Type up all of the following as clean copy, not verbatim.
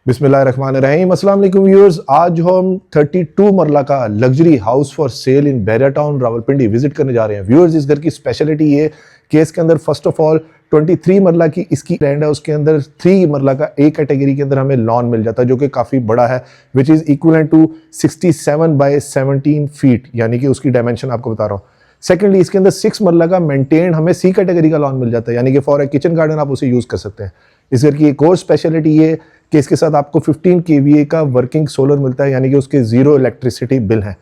बिस्मिल्लाहिर्रहमानिर्रहीम। अस्सलाम वालेकुम व्यूअर्स, आज हम 32 मरला का luxury house for sale in Bahria town Rawalpindi visit करने जा रहे हैं। व्यूअर्स, इस घर की स्पेशलिटी ये कि इसके अंदर फर्स्ट ऑफ ऑल 23 मरला की इसकी लैंड है, उसके अंदर 3 मरला का एक कैटेगरी के अंदर हमें लॉन मिल जाता है जो कि काफ़ी बड़ा है, which is equivalent to 67 by 17 feet, यानी कि उसकी डायमेंशन आपको बता रहा हूँ। सेकेंडली, इसके अंदर 6 मरला का मेंटेन हमें सी कैटेगरी का लॉन मिल जाता है, यानी कि फॉर ए किचन गार्डन आप उसे यूज़ कर सकते हैं। इस घर की एक और स्पेशलिटी ये कि इसके साथ आपको 15 kVA का वर्किंग सोलर मिलता है, यानी कि उसके ज़ीरो इलेक्ट्रिसिटी बिल है।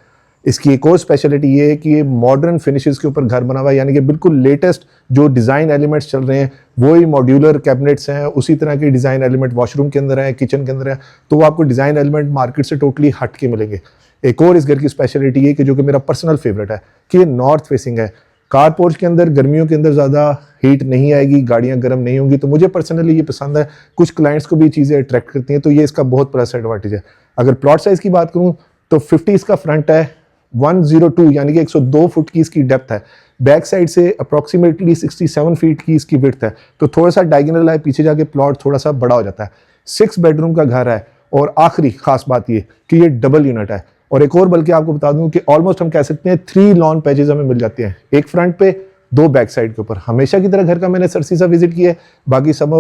इसकी एक और स्पेशलिटी ये है कि ये मॉडर्न फिनिशेस के ऊपर घर बना हुआ है, यानी कि बिल्कुल लेटेस्ट जो डिज़ाइन एलिमेंट्स चल रहे हैं वही मॉड्यूलर कैबिनेट्स हैं, उसी तरह के डिज़ाइन एलिमेंट वॉशरूम के अंदर है, किचन के अंदर है, तो वो आपको डिज़ाइन एलिमेंट मार्केट से टोटली हट के मिलेंगे। एक और इस घर की स्पेशलिटी ये कि जो कि मेरा पर्सनल फेवरेट है कि ये नॉर्थ फेसिंग है। कार पोर्च के अंदर गर्मियों के अंदर ज़्यादा हीट नहीं आएगी, गाड़ियाँ गर्म नहीं होंगी, तो मुझे पर्सनली ये पसंद है। कुछ क्लाइंट्स को भी चीज़ें अट्रैक्ट करती हैं, तो ये इसका बहुत प्लस एडवांटेज है। अगर प्लॉट साइज़ की बात करूँ तो 50 इसका फ्रंट है, 102 यानी कि 102 फुट की इसकी डेप्थ है, बैक साइड से अप्रॉक्सीमेटली 67 फीट की इसकी विड्थ है, तो थोड़ा सा डायगोनल है, पीछे जाके प्लॉट थोड़ा सा बड़ा हो जाता है। 6 बेडरूम का घर है, और आखिरी खास बात ये कि ये डबल यूनिट है। और एक और बल्कि आपको बता दूं कि ऑलमोस्ट हम कह सकते हैं 3 लॉन पैजेस हमें मिल जाते हैं, एक फ्रंट पे, 2 बैक साइड के ऊपर। हमेशा की तरह घर का मैंने सरसी सा विजिट किया है, बाकी सब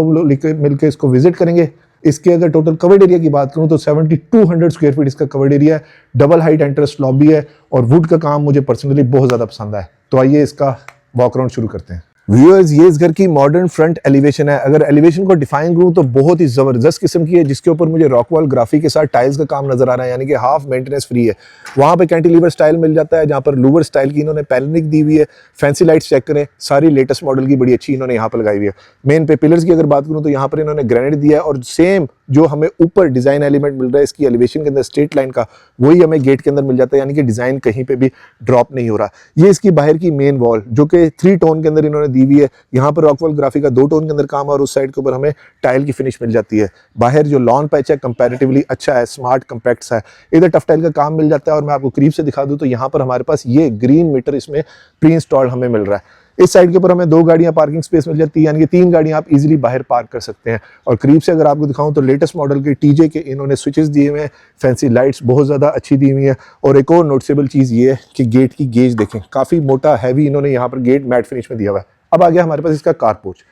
मिलकर इसको विजिट करेंगे। इसके अगर टोटल कवर्ड एरिया की बात करूं तो 7200 स्क्वायर फीट इसका कवर्ड एरिया है, डबल हाइट एंट्रेंस लॉबी है, और वुड का काम मुझे पर्सनली बहुत ज़्यादा पसंद है। तो आइए इसका वॉक राउंड शुरू करते हैं। व्यूअर्स, ये इस घर की मॉडर्न फ्रंट एलिवेशन है। अगर एलिवेशन को डिफाइन करूं तो बहुत ही ज़बरदस्त किस्म की है, जिसके ऊपर मुझे रॉकवॉल ग्राफी के साथ टाइल्स का काम नजर आ रहा है, यानी कि हाफ मेंटेनेंस फ्री है। वहां पे कैंटिलीवर स्टाइल मिल जाता है, जहां पर लूवर स्टाइल की इन्होंने पैनलिंग दी हुई है। फैंसी लाइट्स चेक करें, सारी लेटेस्ट मॉडल की बड़ी अच्छी इन्होंने यहाँ पर लगाई हुई है। मेन पे पिलर्स की अगर बात करूँ तो यहाँ पर इन्होंने ग्रेनाइट दिया है, और सेम जो हमें ऊपर डिजाइन एलिमेंट मिल रहा है इसकी एलिवेशन के अंदर स्ट्रेट लाइन का, वही हमें गेट के अंदर मिल जाता है, यानी कि डिजाइन कहीं पे भी ड्रॉप नहीं हो रहा। ये इसकी बाहर की मेन वॉल जो कि 3 टोन के अंदर इन्होंने दी हुई है, यहाँ पर रॉकवॉल ग्राफी का 2 टोन के अंदर काम, और उस साइड के ऊपर हमें टाइल की फिनिश मिल जाती है। बाहर जो लॉन पैच है कंपैरेटिवली अच्छा है, स्मार्ट कम्पैक्ट है, इधर टफ टाइल का काम मिल जाता है। और मैं आपको करीब से दिखा दूं तो यहाँ पर हमारे पास ये ग्रीन मीटर इसमें प्री इंस्टॉल्ड हमें मिल रहा है। इस साइड के ऊपर हमें 2 गाड़ियां पार्किंग स्पेस मिल जाती है, यानी कि 3 गाड़ियां आप इजीली बाहर पार्क कर सकते हैं। और करीब से अगर आपको दिखाऊं तो लेटेस्ट मॉडल के टीजे के इन्होंने स्विचेस दिए हुए हैं, फैंसी लाइट्स बहुत ज़्यादा अच्छी दी हुई है। और एक और नोटिसेबल चीज़ ये है कि गेट की गेज देखें, काफ़ी मोटा हैवी इन्होंने यहाँ पर गेट मैट फिनिश में दिया हुआ है। अब आ गया हमारे पास इसका कार पोर्च,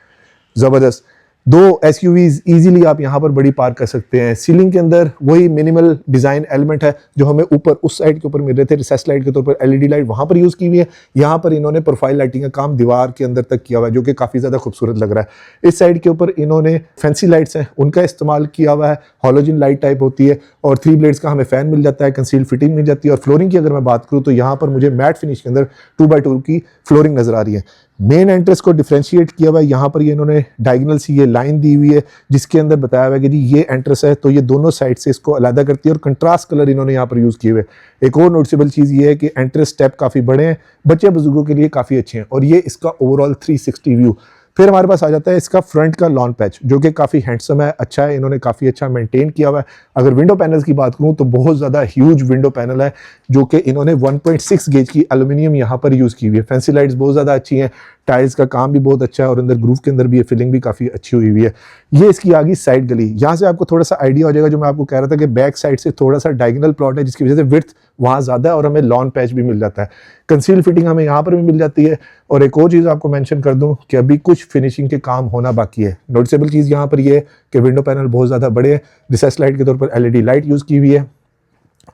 ज़बरदस्त 2 SUVs इजीली आप यहाँ पर बड़ी पार्क कर सकते हैं। सीलिंग के अंदर वही मिनिमल डिज़ाइन एलिमेंट है जो हमें ऊपर उस साइड के ऊपर मिल रहे थे, रिसेस लाइट के तौर पर LED लाइट वहाँ पर यूज़ की हुई है। यहाँ पर इन्होंने प्रोफाइल लाइटिंग का काम दीवार के अंदर तक किया हुआ है, जो कि काफ़ी ज़्यादा खूबसूरत लग रहा है। इस साइड के ऊपर इन्होंने फैंसी लाइट्स हैं उनका इस्तेमाल किया हुआ है, हॉलोजन लाइट टाइप होती है, और 3 ब्लेड्स का हमें फ़ैन मिल जाता है, कंसील्ड फिटिंग मिल जाती है। और फ्लोरिंग की अगर मैं बात करूँ तो यहाँ पर मुझे मैट फिनिश के अंदर 2x2 की फ्लोरिंग नज़र आ रही है। मेन एंट्रेंस को डिफरेंशिएट किया हुआ है, यहाँ पर ये इन्होंने डायगोनल सी ये लाइन दी हुई है, जिसके अंदर बताया हुआ है कि जी ये एंट्रेंस है, तो ये दोनों साइड से इसको अलग करती है, और कंट्रास्ट कलर इन्होंने यहाँ पर यूज़ किए हुए। एक और नोटिसेबल चीज़ ये है कि एंट्रेंस स्टेप काफ़ी बड़े हैं, बच्चे बुजुर्गों के लिए काफ़ी अच्छे हैं। और ये इसका ओवरऑल 360 व्यू। फिर हमारे पास आ जाता है इसका फ्रंट का लॉन पैच, जो कि काफ़ी हैंडसम है, अच्छा है, इन्होंने काफ़ी अच्छा मेंटेन किया हुआ है। अगर विंडो पैनल्स की बात करूं तो बहुत ज़्यादा ह्यूज विंडो पैनल है, जो कि इन्होंने 1.6 गेज की एल्यूमिनियम यहाँ पर यूज़ की हुई है। फैंसी लाइट्स बहुत ज़्यादा अच्छी हैं, टाइल्स का काम भी बहुत अच्छा है, और अंदर ग्रूव के अंदर भी ये फिलिंग भी काफ़ी अच्छी हुई है। ये इसकी आगे साइड गली, यहाँ से आपको थोड़ा सा आइडिया हो जाएगा, जो मैं आपको कह रहा था कि बैक साइड से थोड़ा सा डायगोनल प्लॉट है, जिसकी वजह से विड्थ वहाँ ज़्यादा है, और हमें लॉन पैच भी मिल जाता है, कंसील फिटिंग हमें यहाँ पर भी मिल जाती है। और एक और चीज़ आपको मेंशन कर दूं कि अभी कुछ फिनिशिंग के काम होना बाकी है। नोटिसेबल चीज़ यहाँ पर ये है कि विंडो पैनल बहुत ज़्यादा बड़े हैं, रिसेस लाइट के तौर पर LED लाइट यूज़ की हुई है।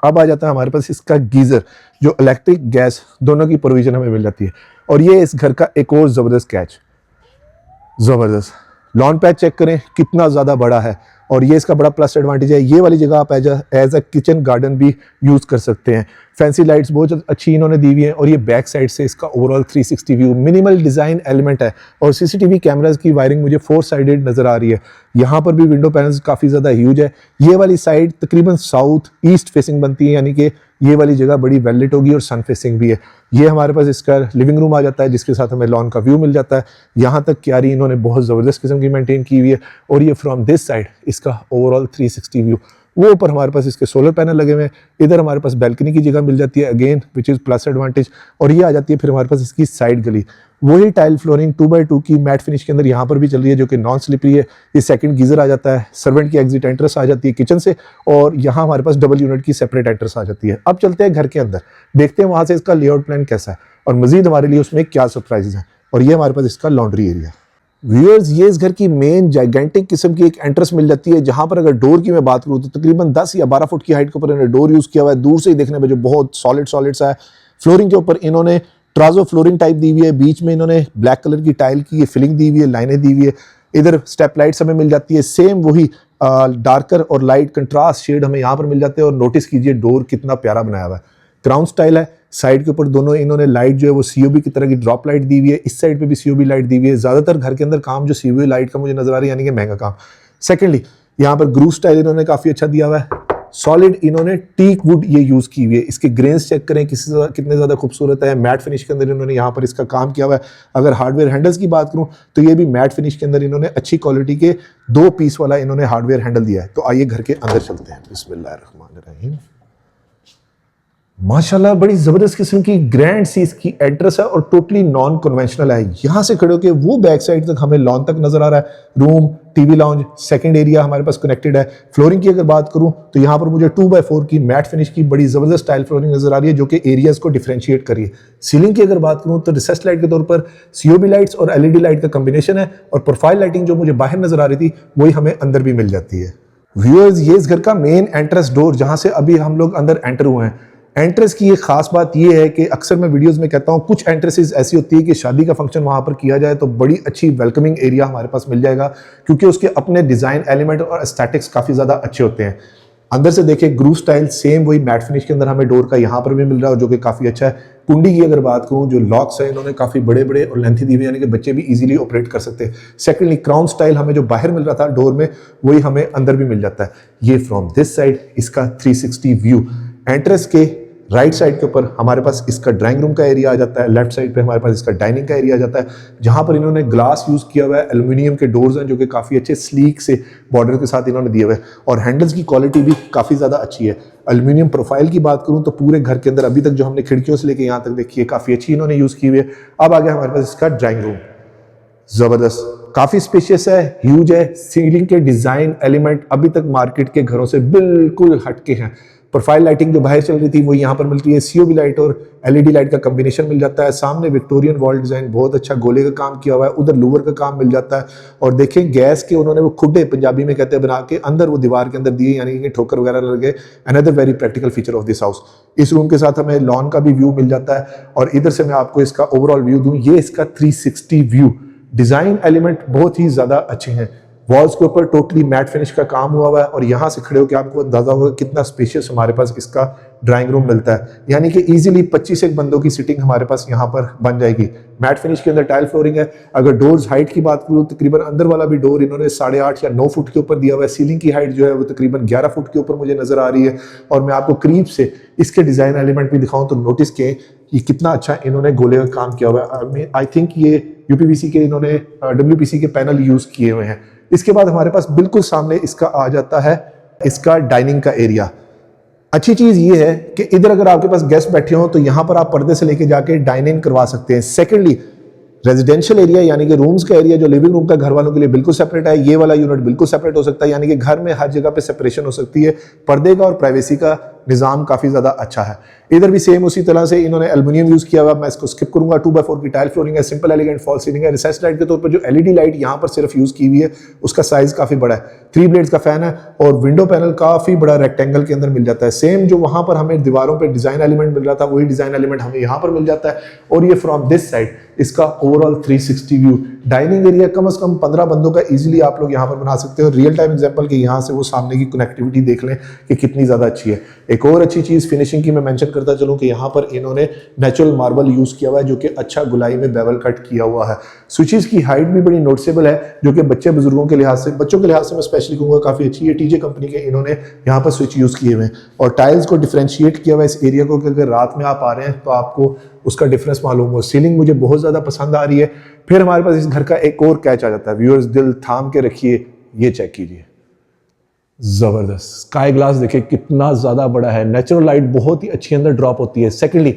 अब आ जाता है हमारे पास इसका गीज़र, जो इलेक्ट्रिक गैस दोनों की प्रोविजन हमें मिल जाती है। और ये इस घर का एक और ज़बरदस्त कैच, ज़बरदस्त लॉन पैच चेक करें कितना ज़्यादा बड़ा है, और ये इसका बड़ा प्लस एडवांटेज है। ये वाली जगह आप एज अ किचन गार्डन भी यूज़ कर सकते हैं। फैंसी लाइट्स बहुत अच्छी इन्होंने दी हुई हैं, और ये बैक साइड से इसका overall 360 view, minimal design element है। और CCTV कैमरास की वायरिंग मुझे 4 साइडेड नज़र आ रही है। यहाँ पर भी विंडो पैनल्स काफ़ी ज़्यादा ह्यूज है। ये वाली साइड तकरीबन साउथ ईस्ट फेसिंग बनती है, यानी कि ये वाली जगह बड़ी वेलिट होगी, और सन फेसिंग भी है। ये हमारे पास इसका लिविंग रूम आ जाता है, जिसके साथ हमें लॉन का व्यू मिल जाता है। यहाँ तक क्यारी इन्होंने बहुत ज़बरदस्त किस्म की मेंटेन की हुई है। और ये फ्रॉम दिस साइड इसका ओवरऑल 360 व्यू, वो ऊपर हमारे पास इसके सोलर पैनल लगे हुए हैं। इधर हमारे पास बैल्कनी की जगह मिल जाती है again which is plus advantage. और ये आ जाती है फिर हमारे पास इसकी साइड गली। वही टाइल फ्लोरिंग 2x2 की मैट फिनिश के अंदर यहाँ पर भी चल रही है जो कि नॉन स्लिपरी है। ये सेकंड गीजर आ जाता है, सर्वेंट की एग्जिट एंट्रेंस आ जाती है किचन से, और यहाँ हमारे पास डबल यूनिट की सेपरेट एंट्रेंस आ जाती है। अब चलते हैं घर के अंदर, देखते हैं वहाँ से इसका लेआउट प्लान कैसा है और मजीद हमारे लिए उसमें क्या सरप्राइजेज हैं। और ये हमारे पास इसका लॉन्ड्री एरिया। व्यूअर्स, ये इस घर की मेन जाइगेंटिक किस्म की एक एंट्रेंस मिल जाती है, जहां पर अगर डोर की मैं बात करूं तो तकरीबन 10 या 12 फुट की हाइट के ऊपर इन्होंने डोर यूज किया हुआ है। दूर से ही देखने में जो बहुत सॉलिड सा है। फ्लोरिंग के ऊपर इन्होंने ट्राजो फ्लोरिंग टाइप दी हुई है, बीच में इन्होंने ब्लैक कलर की टाइल की फिलिंग दी हुई है, लाइनें दी हुई है। इधर स्टेप लाइट्स हमें मिल जाती है, सेम वही डार्कर और लाइट कंट्रास्ट शेड हमें यहाँ पर मिल जाते हैं। और नोटिस कीजिए डोर कितना प्यारा बनाया हुआ है, क्राउन स्टाइल है। साइड के ऊपर दोनों इन्होंने लाइट जो है वो सीओबी की तरह की ड्रॉप लाइट दी हुई है, इस साइड पे भी सीओबी लाइट दी हुई है। ज्यादातर घर के अंदर काम जो सीओबी लाइट का मुझे नजर आ रही है, यानी कि महंगा काम। सेकेंडली यहाँ पर ग्रूव स्टाइल इन्होंने काफी अच्छा दिया हुआ है। सॉलिड इन्होंने टीक वुड ये यूज की हुई है। इसके ग्रेन्स चेक करें कितने ज्यादा खूबसूरत है। मैट फिनिश के अंदर इन्होंने यहाँ पर इसका काम किया हुआ है। अगर हार्डवेयर हैंडल्स की बात करूं तो ये भी मैट फिनिश के अंदर इन्होंने अच्छी क्वालिटी के 2 पीस वाला इन्होंने हार्डवेयर हैंडल दिया है। तो आइए घर के अंदर चलते हैं। बिस्मिल्लाहिर्रहमानिर्रहीम। माशाल्लाह बड़ी जबरदस्त किस्म की ग्रैंड सी इसकी एड्रेस है और टोटली नॉन कन्वेंशनल है। यहां से खड़े होकर वो बैक साइड तक हमें लॉन तक नजर आ रहा है। Room, TV lounge, second area हमारे पास कनेक्टेड है। फ्लोरिंग की अगर बात करूं तो यहां पर मुझे 2x4 की मैट फिनिश की बड़ी जबरदस्त स्टाइल फ्लोरिंग नजर आ रही है जो कि एरियाज को डिफरेंशिएट कर रही है। सीलिंग की अगर बात करूं तो रिसेस लाइट के तौर पर सीओबी लाइट्स और एलईडी लाइट का कॉम्बिनेशन है, और प्रोफाइल लाइटिंग जो मुझे बाहर नजर आ रही थी वही हमें अंदर भी मिल जाती है। व्यूअर्स, ये इस घर का मेन एंट्रेंस डोर जहां से अभी हम लोग अंदर एंटर हुए हैं। एंट्रेंस की एक खास बात यह है कि अक्सर मैं वीडियोस में कहता हूं कुछ एंट्रेंसेस ऐसी होती है कि शादी का फंक्शन वहां पर किया जाए तो बड़ी अच्छी वेलकमिंग एरिया हमारे पास मिल जाएगा, क्योंकि उसके अपने डिजाइन एलिमेंट और एस्थेटिक्स काफी ज्यादा अच्छे होते हैं। अंदर से देखिए ग्रूव स्टाइल सेम वही मैट फिनिश के अंदर हमें डोर का यहाँ पर भी मिल रहा है जो कि काफी अच्छा है। कुंडी की अगर बात करूं, जो लॉक्स है इन्होंने काफी बड़े बड़े और लेंथी दी हुई, यानी कि बच्चे भी इजीली ऑपरेट कर सकते हैं। सेकेंडली क्राउन स्टाइल हमें जो बाहर मिल रहा था डोर में वही हमें अंदर भी मिल जाता है। ये फ्रॉम दिस साइड इसका 360 व्यू। एंट्रेंस के राइट साइड के ऊपर हमारे पास इसका ड्राइंग रूम का एरिया आ जाता है, लेफ्ट साइड पे हमारे पास इसका डाइनिंग का एरिया आ जाता है, जहां पर इन्होंने ग्लास यूज किया हुआ है। एल्यूमिनियम के डोर्स हैं जो कि काफी अच्छे स्लीक से बॉर्डर के साथ इन्होंने दिए हुए हैं, और हैंडल्स की क्वालिटी भी काफी ज्यादा अच्छी है। एल्यूमिनियम प्रोफाइल की बात करूं तो पूरे घर के अंदर अभी तक जो हमने खिड़कियों से लेकर यहाँ तक देखिए काफी अच्छी इन्होंने यूज की हुई है। अब आ गया हमारे पास इसका ड्राइंग रूम, जबरदस्त, काफी स्पेशियस है, ह्यूज है। सीलिंग के डिजाइन एलिमेंट अभी तक मार्केट के घरों से बिल्कुल हटके हैं। प्रोफाइल लाइटिंग जो बाहर चल रही थी वो यहाँ पर मिलती है, सीओबी लाइट और एलईडी लाइट का कॉम्बिनेशन मिल जाता है। सामने विक्टोरियन वॉल डिजाइन बहुत अच्छा गोले का काम किया हुआ है, उधर लूवर का काम मिल जाता है। और देखें गैस के उन्होंने वो खुड्डे पंजाबी में कहते हैं बना के अंदर वो दीवार के अंदर दिए, यानी कि ठोकर वगैरह लगे। Another very practical feature of this house. इस रूम के साथ हमें लॉन का भी व्यू मिल जाता है, और इधर से मैं आपको इसका ओवरऑल व्यू दूं, ये इसका 360 व्यू। डिजाइन एलिमेंट बहुत ही ज्यादा अच्छे हैं। वॉल्स के ऊपर टोटली मैट फिनिश का काम हुआ हुआ है, और यहां से खड़े होकर आपको अंदाजा होगा कितना स्पेशियस हमारे पास इसका ड्राइंग रूम मिलता है, यानी कि इजीली 25 एक बंदों की सिटिंग हमारे पास यहां पर बन जाएगी। मैट फिनिश के अंदर टाइल फ्लोरिंग है। अगर डोर्स हाइट की बात करूं तो तकरीबन अंदर वाला भी डोर इन्होंने 8.5 या 9 फुट के ऊपर दिया हुआ है। सीलिंग की हाइट जो है वो तकरीबन 11 फुट के ऊपर मुझे नजर आ रही है। और मैं आपको करीब से इसके डिजाइन एलिमेंट भी दिखाऊं तो नोटिस के ये कितना अच्छा इन्होंने गोले का काम किया हुआ है। आई थिंक ये यूपीवीसी के इन्होंने डब्ल्यूपीसी के पैनल यूज किए हुए हैं। इसके बाद हमारे पास बिल्कुल सामने इसका आ जाता है इसका डाइनिंग का एरिया। अच्छी चीज ये है कि इधर अगर आपके पास गेस्ट बैठे हो तो यहां पर आप पर्दे से लेके जाके डाइन इन करवा सकते हैं। सेकेंडली रेजिडेंशियल एरिया यानी कि रूम्स का एरिया जो लिविंग रूम का घर वालों के लिए बिल्कुल सेपरेट है, ये वाला यूनिट बिल्कुल सेपरेट हो सकता है, यानी कि घर में हर जगह पे सेपरेशन हो सकती है। पर्दे का और प्राइवेसी का निजाम काफी ज्यादा अच्छा है। इधर भी सेम उसी तरह से इन्होंने एल्युमिनियम यूज किया हुआ, मैं इसको स्किप करूंगा। 2x4 की टाइल फ्लोरिंग है, सिंपल एलिगेंट फॉल सीलिंग है। रिसेस लाइट के तौर पर जो एलईडी लाइट यहाँ पर सिर्फ यूज की हुई है उसका साइज काफी बड़ा है। 3 ब्लेड्स का फैन है, और विंडो पैनल काफी बड़ा रेक्टेंगल के अंदर मिल जाता है। सेम जो वहां पर हमें दीवारों पर डिजाइन एलिमेंट मिल रहा था वही डिजाइन एलिमेंट हमें यहाँ पर मिल जाता है। और ये फ्रॉम दिस साइड इसका ओवरऑल 360 व्यू। डाइनिंग एरिया कम से कम 15 बंदों का इजीली आप लोग यहाँ पर बना सकते हो। रियल टाइम एग्जांपल कि यहाँ से वो सामने की कनेक्टिविटी देख लें कि कितनी ज्यादा अच्छी है। एक और अच्छी चीज फिनिशिंग की मैं मेंशन करता चलूं कि यहाँ पर इन्होंने नेचुरल मार्बल यूज किया हुआ है जो कि अच्छा गुलाई में बेवल कट किया हुआ है। स्विचेस की हाइट भी बड़ी नोटिसेबल है जो कि बच्चे बुजुर्गों के लिहाज से, बच्चों के लिहाज से मैं स्पेशली कहूँगा काफी अच्छी है। टीजे कंपनी के इन्होंने यहाँ पर स्विच यूज किए हुए हैं, और टाइल्स को डिफरेंशिएट किया हुआ है इस एरिया को कि अगर रात में आप आ रहे हैं तो आपको उसका डिफरेंस मालूम हो। सीलिंग मुझे बहुत ज्यादा पसंद आ रही है। फिर हमारे पास इस घर का एक और कैच आ जाता है। व्यूअर्स दिल थाम के रखिए, ये चेक कीजिए, जबरदस्त स्काई ग्लास देखिए कितना ज्यादा बड़ा है, नेचुरल लाइट बहुत ही अच्छी अंदर ड्रॉप होती है। सेकेंडली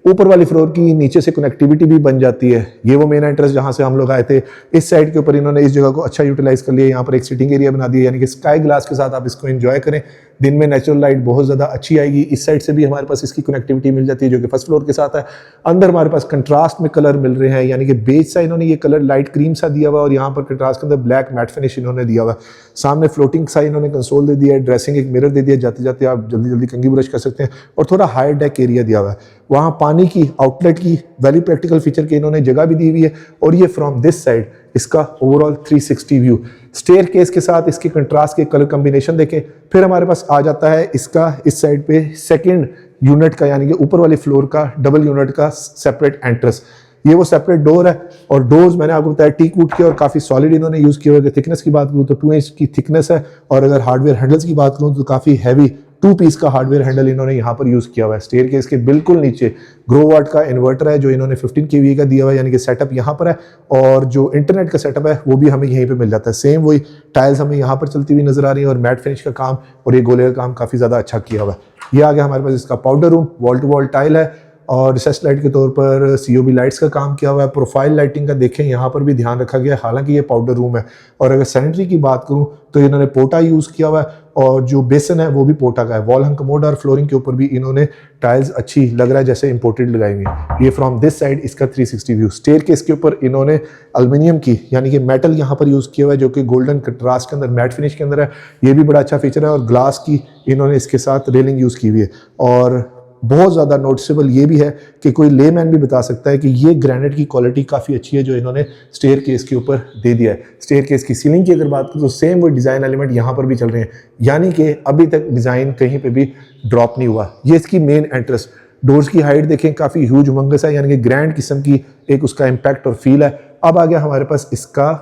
ऊपर वाली फ्लोर की नीचे से कनेक्टिविटी भी बन जाती है। ये वो मेन एंट्रेंस जहां से हम लोग आए थे, इस साइड के ऊपर इन्होंने इस जगह को अच्छा यूटिलाइज कर लिया। यहाँ पर एक सिटिंग एरिया बना दिया, यानी कि स्काई ग्लास के साथ आप इसको एंजॉय करें। दिन में नेचुरल लाइट बहुत ज़्यादा अच्छी आएगी। इस साइड से भी हमारे पास इसकी कनेक्टिविटी मिल जाती है जो कि फर्स्ट फ्लोर के साथ है। अंदर हमारे पास कंट्रास्ट में कलर मिल रहे हैं, यानी कि बेज सा इन्होंने ये कलर लाइट क्रीम सा दिया हुआ और यहाँ पर कंट्रास्ट के अंदर ब्लैक मैट फिनिश इन्होंने दिया हुआ। सामने फ्लोटिंग सा इन्होंने कंसोल दे दिया है, ड्रेसिंग एक मिरर दे दिया, जाते जाते आप जल्दी जल्दी कंघी ब्रश कर सकते हैं। और थोड़ा हायर डेक एरिया दिया हुआ है, वहाँ पानी की आउटलेट की वेरी प्रैक्टिकल फीचर की इन्होंने जगह भी दी हुई है। और ये फ्रॉम दिस साइड इसका ओवरऑल 360 व्यू स्टेयर केस के साथ इसके कंट्रास्ट के कलर कॉम्बिनेशन देखें। फिर हमारे पास आ जाता है इसका इस साइड पे सेकंड यूनिट का, यानी कि ऊपर वाली फ्लोर का डबल यूनिट का सेपरेट एंट्रेंस। ये वो सेपरेट डोर है और डोर्स मैंने आपको बताया टीक वुड के और काफी सॉलिड इन्होंने यूज किया हुआ। थिकनेस की बात करूँ तो 2 इंच की थिकनेस है, और अगर हार्डवेयर हैंडल्स की बात करूँ तो काफी हैवी 2 पीस का हार्डवेयर हैंडल इन्होंने यहाँ पर यूज किया हुआ है। स्टेयर केस के बिल्कुल नीचे ग्रो वाट का इन्वर्टर है जो इन्होंने 15 kVA का दिया हुआ है, यानी कि सेटअप यहाँ पर है। और जो इंटरनेट का सेटअप है वो भी हमें यहीं पे मिल जाता है। सेम वही टाइल्स हमें यहाँ पर चलती हुई नजर आ रही है और मैट फिनिश का काम और ये गोले का काम काफी ज्यादा अच्छा किया हुआ है। ये आ गया हमारे पास इसका powder room, wall to wall tile है और रिसेस लाइट के तौर पर COB लाइट्स का काम किया हुआ है। प्रोफाइल लाइटिंग का देखें यहाँ पर भी ध्यान रखा गया है, हालांकि ये पाउडर रूम है। और अगर सैनिटरी की बात करूँ तो इन्होंने पोटा यूज़ किया हुआ है और जो बेसन है वो भी पोटा का है। वॉल हंग कमोड और फ्लोरिंग के ऊपर भी इन्होंने टाइल्स अच्छी लग रहा है जैसे इंपोर्टेड लगाई हुई है। ये फ्रॉम दिस साइड इसका 360 व्यू। स्टेयर केस के ऊपर इन्होंने एल्युमिनियम की यानी कि मेटल यहाँ पर यूज़ किया हुआ है जो कि गोल्डन कंट्रास्ट के अंदर मैट फिनिश के अंदर है। ये भी बड़ा अच्छा फीचर है। और ग्लास की इन्होंने इसके साथ रेलिंग यूज़ की हुई है। और बहुत ज़्यादा नोटिसेबल ये भी है कि कोई लेमैन भी बता सकता है कि ये ग्रेनाइट की क्वालिटी काफ़ी अच्छी है जो इन्होंने स्टेयर केस के ऊपर दे दिया है। स्टेयर केस की सीलिंग की अगर बात करें तो सेम वो डिज़ाइन एलिमेंट यहाँ पर भी चल रहे हैं, यानी कि अभी तक डिज़ाइन कहीं पे भी ड्रॉप नहीं हुआ। ये इसकी मेन एंट्रेंस। डोर्स की हाइट देखें काफ़ी ह्यूज उमंगस है, यानी कि ग्रैंड किस्म की एक उसका इम्पैक्ट और फील है। अब आ गया हमारे पास इसका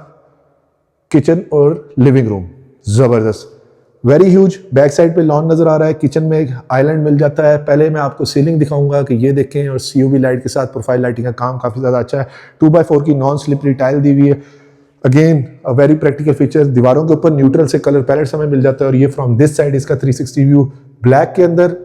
किचन और लिविंग रूम। ज़बरदस्त, वेरी ह्यूज। बैक साइड पे लॉन नजर आ रहा है, किचन में एक आइलैंड मिल जाता है। पहले मैं आपको सीलिंग दिखाऊंगा कि ये देखें, और COB लाइट के साथ प्रोफाइल लाइटिंग का काम काफ़ी ज़्यादा अच्छा है। 2x4 की नॉन स्लिपरी टाइल दी हुई है। Again a very practical feature. दीवारों के ऊपर न्यूट्रल से कलर पैलेट्स हमें मिल जाता है। और ये फ्रॉम दिस साइड इसका 360 व्यू। ब्लैक के अंदर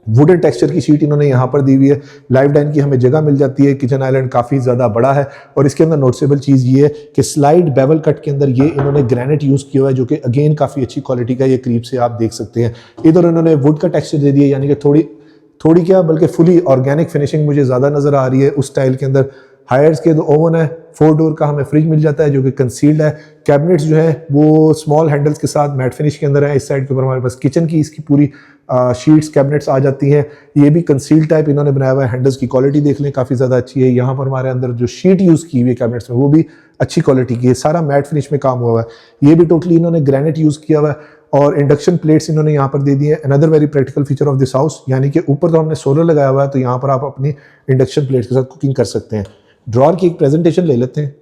वुडन टेक्सचर की शीट इन्होंने यहाँ पर दी हुई है। लाइफ डाइन की हमें जगह मिल जाती है। किचन आइलैंड काफ़ी ज़्यादा बड़ा है और इसके अंदर नोटिसेबल चीज़ ये है कि स्लाइड बेवल कट के अंदर ये इन्होंने ग्रेनाइट यूज़ किया हुआ है जो कि अगेन काफ़ी अच्छी क्वालिटी का, ये करीब से आप देख सकते हैं। इधर इन्होंने वुड का टेक्सचर दे दिया, यानी कि थोड़ी क्या बल्कि फुली ऑर्गेनिक फिनिशिंग मुझे ज़्यादा नज़र आ रही है उस स्टाइल के अंदर। हायर्स के ओवन है, 4 डोर का हमें फ्रिज मिल जाता है जो कि कंसील्ड है। कैबिनेट्स जो है वो स्मॉल हैंडल्स के साथ मैट फिनिश के अंदर है। इस साइड के ऊपर हमारे पास किचन की इसकी पूरी शीट्स कैबिनेट्स आ जाती हैं। ये भी कंसील्ड टाइप इन्होंने बनाया हुआ है। हैंडल्स की क्वालिटी देख लें काफ़ी ज़्यादा अच्छी है। यहाँ पर हमारे अंदर जो शीट यूज़ की हुई है कैबिनेट्स में वो भी अच्छी क्वालिटी की है। सारा मैट फिनिश में काम हुआ हुआ है। ये भी टोटली इन्होंने ग्रेनाइट यूज़ किया हुआ है। और इंडक्शन प्लेट्स इन्होंने यहाँ पर दे दिए हैं। Another very practical feature of this house, यानी कि ऊपर तो हमने सोलर लगाया हुआ है तो यहाँ पर आप अपनी इंडक्शन प्लेट्स के साथ कुकिंग कर सकते हैं। ड्रॉर की एक प्रेजेंटेशन ले लेते हैं।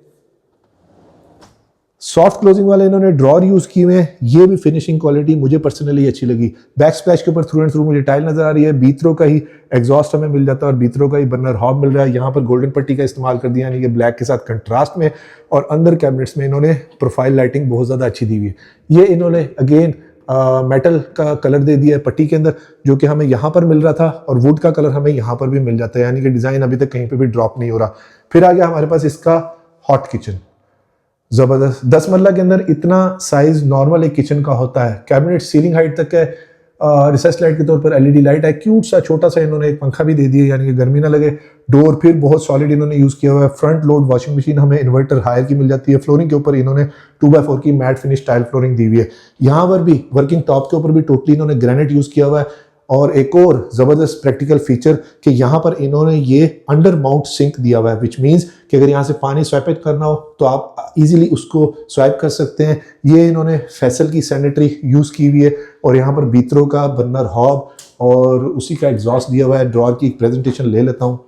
सॉफ्ट क्लोजिंग वाले इन्होंने ड्रॉर यूज किए हुए हैं। ये भी फिनिशिंग क्वालिटी मुझे पर्सनली अच्छी लगी। बैक स्प्लैश के ऊपर थ्रू एंड थ्रू मुझे टाइल नजर आ रही है। बीथरो का ही एग्जॉस्ट हमें मिल जाता है और बीथरो का ही बर्नर हॉब मिल रहा है। यहाँ पर गोल्डन पट्टी का इस्तेमाल कर दिया, यानी कि ब्लैक के साथ कंट्रास्ट में। और अंदर कैबिनेट्स में इन्होंने प्रोफाइल लाइटिंग बहुत ज़्यादा अच्छी दी हुई है। ये इन्होंने अगेन मेटल का कलर दे दिया है पट्टी के अंदर जो कि हमें यहाँ पर मिल रहा था, और वुड का कलर हमें यहाँ पर भी मिल जाता है, यानी कि डिज़ाइन अभी तक कहीं पर भी ड्रॉप नहीं हो रहा। फिर आ गया हमारे पास इसका हॉट किचन। जबरदस्त, 10 मरला के अंदर इतना साइज नॉर्मल एक किचन का होता है। कैबिनेट सीलिंग हाइट तक है। रिसेस लाइट के तौर पर LED लाइट है। क्यूट सा छोटा सा इन्होंने एक पंखा भी दे दिया, यानी कि गर्मी ना लगे। डोर फिर बहुत सॉलिड इन्होंने यूज किया हुआ है। फ्रंट लोड वॉशिंग मशीन हमें इन्वर्टर हायर की मिल जाती है। फ्लोरिंग के ऊपर इन्होंने 2x4 की मैट फिनिश टाइल फ्लोरिंग दी हुई है। यहाँ पर भी वर्किंग टॉप के ऊपर भी टोटली इन्होंने ग्रेनाइट यूज किया हुआ है। और एक और जबरदस्त प्रैक्टिकल फीचर कि यहाँ पर इन्होंने ये अंडर माउंट सिंक दिया हुआ है, विच मीन्स कि अगर यहाँ से पानी स्वैप करना हो तो आप इजीली उसको स्वैप कर सकते हैं। ये इन्होंने फैसल की सैनिटरी यूज़ की हुई है। और यहाँ पर बीथरो का बर्नर हॉब और उसी का एग्जॉस्ट दिया हुआ है। ड्रॉर की एक प्रेजेंटेशन ले लेता हूँ।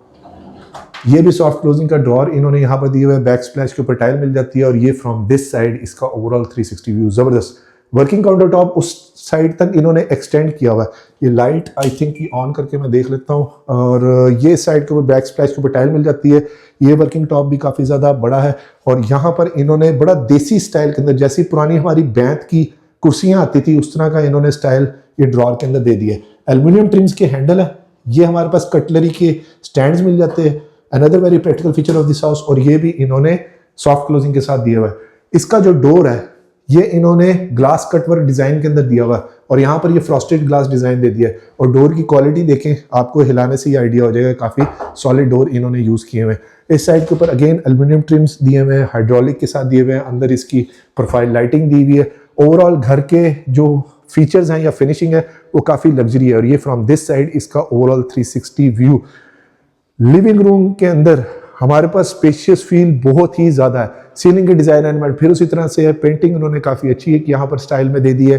ये भी सॉफ्ट क्लोजिंग का ड्रॉर इन्होंने यहाँ पर दिया हुआ है। बैक स्प्लैश के ऊपर टाइल मिल जाती है। और ये फ्रॉम दिस साइड इसका ओवरऑल 360 व्यू। जबरदस्त। वर्किंग काउंटर टॉप उस साइड तक इन्होंने एक्सटेंड किया हुआ है। ये लाइट आई थिंक की ऑन करके मैं देख लेता हूँ। और ये साइड के ऊपर बैक स्प्लैश के ऊपर टाइल मिल जाती है। ये वर्किंग टॉप भी काफ़ी ज़्यादा बड़ा है। और यहाँ पर इन्होंने बड़ा देसी स्टाइल के अंदर, जैसी पुरानी हमारी बैंत की कुर्सियां आती थी उस तरह का इन्होंने स्टाइल ये ड्रॉर के अंदर दे दिया है। एल्युमिनियम ट्रिम्स के हैंडल है, ये हमारे पास कटलरी के स्टैंड्स मिल जाते हैं, another very practical feature of this house. और ये भी इन्होंने सॉफ्ट क्लोजिंग के साथ दिया हुआ है। इसका जो डोर है ये इन्होंने ग्लास कटवर्क डिजाइन के अंदर दिया हुआ है और यहाँ पर ये फ्रॉस्टेड ग्लास डिजाइन दे दिया है। और डोर की क्वालिटी देखें, आपको हिलाने से ही आइडिया हो जाएगा, काफी सॉलिड डोर इन्होंने यूज किए हुए हैं। इस साइड के ऊपर अगेन एल्युमिनियम ट्रिम्स दिए हुए हैं, हाइड्रोलिक के साथ दिए हुए हैं, अंदर इसकी प्रोफाइल लाइटिंग दी हुई है। ओवरऑल घर के जो फीचर्स हैं या फिनिशिंग है वो काफी लग्जरी है। और ये फ्रॉम दिस साइड इसका ओवरऑल 360 व्यू। लिविंग रूम के अंदर हमारे पास स्पेशियस फील बहुत ही ज्यादा है। सीलिंग के डिजाइन एलिमेंट फिर उसी तरह से है, पेंटिंग उन्होंने काफी अच्छी है कि यहाँ पर स्टाइल में दे दी है।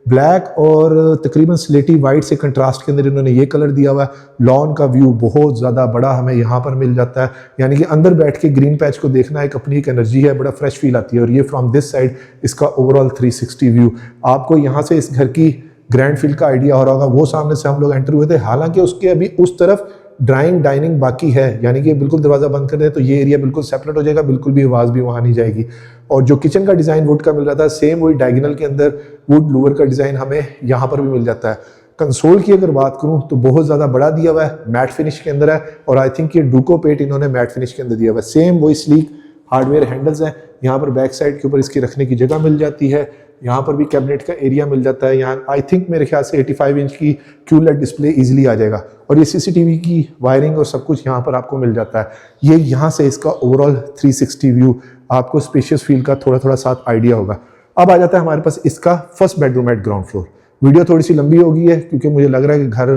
ब्लैक और तकरीबन स्लेटी वाइट से कंट्रास्ट के अंदर इन्होंने ये कलर दिया हुआ है। लॉन का व्यू बहुत ज्यादा बड़ा हमें यहाँ पर मिल जाता है, यानी कि अंदर बैठ के ग्रीन पैच को देखना एक अपनी एक एनर्जी है, बड़ा फ्रेश फील आती है। और ये फ्रॉम दिस साइड इसका ओवरऑल 360 व्यू। आपको यहाँ से इस घर की ग्रैंड फील का आइडिया हो रहा होगा। वो सामने से हम लोग एंटर हुए थे, हालांकि उसके अभी उस तरफ ड्राइंग डाइनिंग बाकी है, यानी कि बिल्कुल दरवाजा बंद कर दे तो ये एरिया बिल्कुल सेपरेट हो जाएगा, बिल्कुल भी आवाज भी वहां नहीं जाएगी। और जो किचन का डिजाइन वुड का मिल रहा था, सेम वही डायगोनल के अंदर वुड लूवर का डिजाइन हमें यहाँ पर भी मिल जाता है। कंसोल की अगर बात करूं तो बहुत ज्यादा बड़ा दिया हुआ है, मैट फिनिश के अंदर है। और आई थिंक ये डुको पेट इन्होंने मैट फिनिश के अंदर दिया हुआ है। सेम वही स्लीक हार्डवेयर हैंडल्स हैं। यहाँ पर बैक साइड के ऊपर इसकी रखने की जगह मिल जाती है। यहाँ पर भी कैबिनेट का एरिया मिल जाता है। यहाँ आई थिंक मेरे ख्याल से 85 इंच की QLED डिस्प्ले इजीली आ जाएगा। और ये CCTV की वायरिंग और सब कुछ यहाँ पर आपको मिल जाता है। ये यहाँ से इसका ओवरऑल 360 व्यू, आपको स्पेशियस फील का थोड़ा थोड़ा साथ आइडिया होगा। अब आ जाता है हमारे पास इसका first bedroom eight ground floor. Video थोड़ी सी लंबी हो गई है क्योंकि मुझे लग रहा है कि घर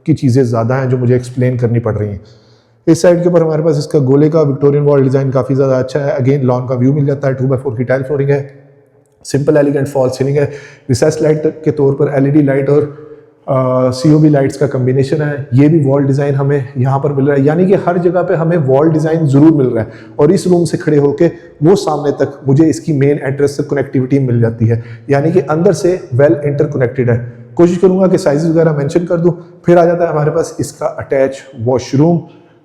की चीज़ें ज़्यादा हैं जो मुझे एक्सप्लेन करनी पड़ रही हैं। इस साइड के ऊपर हमारे पास इसका गोले का विक्टोरियन वॉल डिजाइन काफी ज्यादा अच्छा है। अगेन लॉन का व्यू मिल जाता है। 2x4 की टाइल फ्लोरिंग है, सिंपल एलिगेंट फॉल सीलिंग है। रिसेस लाइट के तौर पर LED लाइट और COB लाइट्स का कम्बिनेशन है। ये भी वॉल डिजाइन हमें यहाँ पर मिल रहा है, यानी कि हर जगह पे हमें वॉल डिजाइन जरूर मिल रहा है। और इस रूम से खड़े होके वो सामने तक मुझे इसकी मेन एड्रेस से कनेक्टिविटी मिल जाती है, यानी कि अंदर से वेल इंटरकनेक्टेड है। कोशिश करूंगा कि साइज वगैरह मेंशन कर दूं। फिर आ जाता है हमारे पास इसका attach washroom.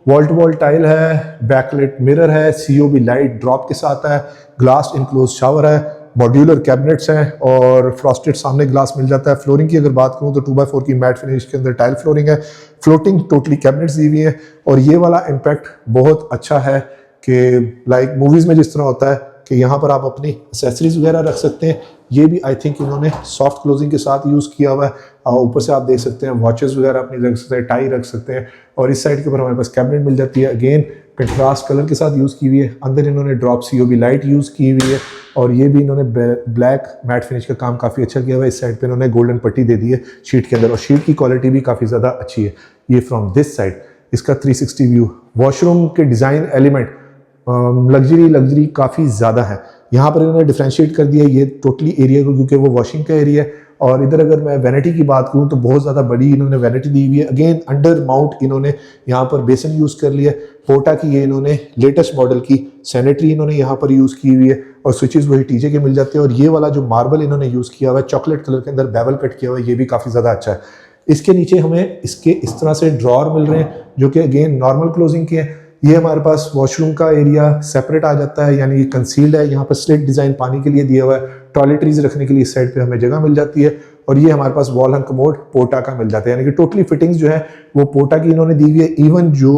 Wall to wall tile है, बैकलाइट मिरर है, COB लाइट ड्रॉप के साथ है, ग्लास इनक्लोज शावर है, मॉड्यूलर कैबिनेट्स हैं और फ्रॉस्टेड सामने ग्लास मिल जाता है। फ्लोरिंग की अगर बात करूं तो 2x4 की मैट फिनिश के अंदर टाइल फ्लोरिंग है। फ्लोटिंग टोटली कैबिनेट्स दी हुई है। और ये वाला इम्पैक्ट बहुत अच्छा है कि लाइक मूवीज में जिस तरह होता है कि यहाँ पर आप अपनी एक्सेसरीज वगैरह रख सकते हैं। ये भी आई थिंक इन्होंने सॉफ्ट क्लोजिंग के साथ यूज़ किया हुआ है। ऊपर से आप देख सकते हैं वॉचेस वगैरह अपनी रख सकते हैं, टाई रख सकते हैं। और इस साइड के ऊपर हमारे पास कैबिनेट मिल जाती है, अगेन कंट्रास्ट कलर के साथ यूज़ की हुई है। अंदर इन्होंने ड्रॉप COB लाइट यूज़ की हुई है और ये भी इन्होंने ब्लैक मैट फिनिश का काम काफ़ी अच्छा किया हुआ है। इस साइड पे इन्होंने गोल्डन पट्टी दे दी है शीट के अंदर और शीट की क्वालिटी भी काफ़ी ज़्यादा अच्छी है। ये फ्रॉम दिस साइड इसका 360 व्यू। वॉशरूम के डिज़ाइन एलिमेंट लग्जरी काफ़ी ज़्यादा है। यहाँ पर इन्होंने डिफ्रेंशिएट कर दिया ये टोटली एरिया को, क्योंकि वो वॉशिंग का एरिया है। और इधर अगर मैं वैनिटी की बात करूँ तो बहुत ज़्यादा बड़ी इन्होंने वैनिटी दी हुई है। अगेन अंडर माउंट इन्होंने यहाँ पर बेसन यूज़ कर लिया। पोटा की ये इन्होंने लेटेस्ट मॉडल की सैनिटरी इन्होंने यहाँ पर यूज़ की हुई है और स्विचेस वही TJ के मिल जाते हैं। और ये वाला जो मार्बल इन्होंने यूज़ किया हुआ है चॉकलेट कलर के अंदर बेवल कट किया हुआ है, ये भी काफ़ी ज़्यादा अच्छा है। इसके नीचे हमें इसके इस तरह से ड्रॉर मिल रहे हैं जो कि अगेन नॉर्मल क्लोजिंग के हैं। ये हमारे पास वॉशरूम का एरिया सेपरेट आ जाता है, यानी ये कंसील्ड है। यहाँ पर स्लिट डिजाइन पानी के लिए दिया हुआ है। टॉयलेटरीज रखने के लिए इस साइड पे हमें जगह मिल जाती है। और ये हमारे पास वॉल हंग कमोड पोटा का मिल जाता है, यानी कि टोटली फिटिंग्स जो है वो पोटा की इन्होंने दी हुई है। इवन जो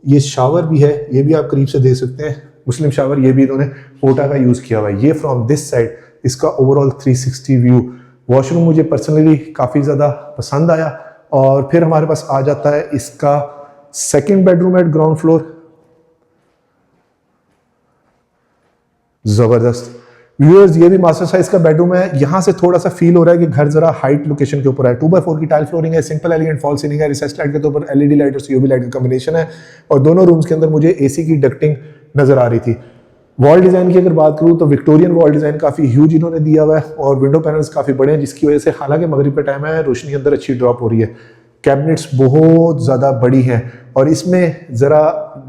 ये शावर भी है ये भी आप करीब से देख सकते हैं, मुस्लिम शावर, ये भी इन्होंने पोटा का यूज किया हुआ है। ये फ्रॉम दिस साइड इसका ओवरऑल 360 व्यू। वॉशरूम मुझे पर्सनली काफी ज्यादा पसंद आया। और फिर हमारे पास आ जाता है इसका second bedroom eight ground floor. जबरदस्त व्यूअर्स, ये भी मास्टर साइज का बेडरूम है। यहां से थोड़ा सा फील हो रहा है कि घर जरा हाइट लोकेशन के ऊपर है। 2x4 की टाइल फ्लोरिंग है, सिंपल एलिगेंट फॉल सीलिंग है, रिसेस लाइट के तौर पर LED लाइट और COB लाइट का कॉम्बिनेशन है। और दोनों रूम्स के अंदर मुझे AC की डक्टिंग नजर आ रही थी। वॉल डिजाइन की अगर बात करूं तो विक्टोरियन वॉल डिजाइन काफी ह्यूज इन्होंने दिया हुआ है और विंडो पैनल्स काफी बड़े हैं, जिसकी वजह से हालांकि मगरिब का टाइम है रोशनी अंदर अच्छी ड्रॉप हो रही है। कैबिनेट्स बहुत ज़्यादा बड़ी हैं और इसमें ज़रा